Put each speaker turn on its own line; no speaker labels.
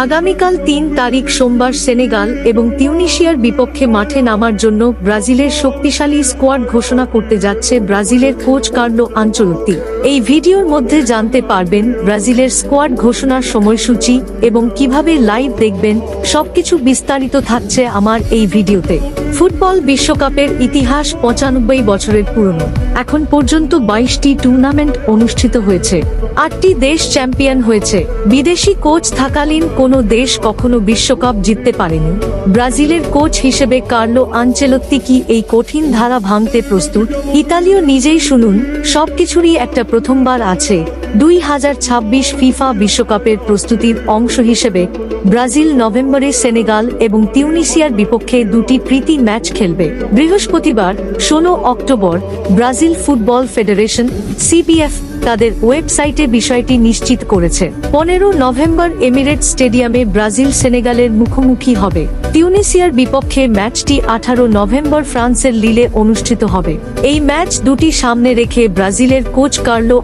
আগামীকাল ৩ তারিখ সোমবার সেনেগাল এবং তিউনিসিয়ার বিপক্ষে মাঠে নামার জন্য ব্রাজিলের শক্তিশালী স্কোয়াড ঘোষণা করতে যাচ্ছে ব্রাজিলের কোচ কার্লো আনচেলোত্তি। এই ভিডিওর মধ্যে জানতে পারবেন ব্রাজিলের স্কোয়াড ঘোষণার সময়সূচি এবং কিভাবে লাইভ দেখবেন, সবকিছু বিস্তারিত থাকছে আমার এই ভিডিওতে। ফুটবল বিশ্বকাপের ইতিহাস ৯৫ বছরের পুরনো। এখন পর্যন্ত ২২টি টুর্নামেন্ট অনুষ্ঠিত হয়েছে, ৮টি দেশ চ্যাম্পিয়ন হয়েছে। বিদেশি কোচ থাকালীন কোনো দেশ কখনো বিশ্বকাপ জিততে পারেনি। ব্রাজিলের কোচ হিসেবে কার্লো আনচেলোত্তি কি এই কঠিন ধারা ভাঙতে প্রস্তুত? ইতালীয় নিজেই শুনুন, সবকিছুরই একটা প্রথমবার আছে। ২০২৬ ফিফা বিশ্বকাপের প্রস্তুতির অংশ হিসেবে ব্রাজিল নভেম্বরে সেনেগাল এবং তিউনিসিয়ার বিপক্ষে দুটি প্রীতি ম্যাচ খেলবে। বৃহস্পতিবার ১৬ October Brazil football federation (CBF) তাদের ওয়েবসাইটে বিষয়টি নিশ্চিত করেছে। ১৫ নভেম্বর এমিরেটস স্টেডিয়ামে ব্রাজিল সেনেগালের মুখোমুখি হবে। তিউনিসিয়ার বিপক্ষে ম্যাচটি ১৮ নভেম্বর ফ্রান্সের লিলে অনুষ্ঠিত হবে। এই ম্যাচ দুটি সামনে রেখে ব্রাজিলের কোচ কার্লো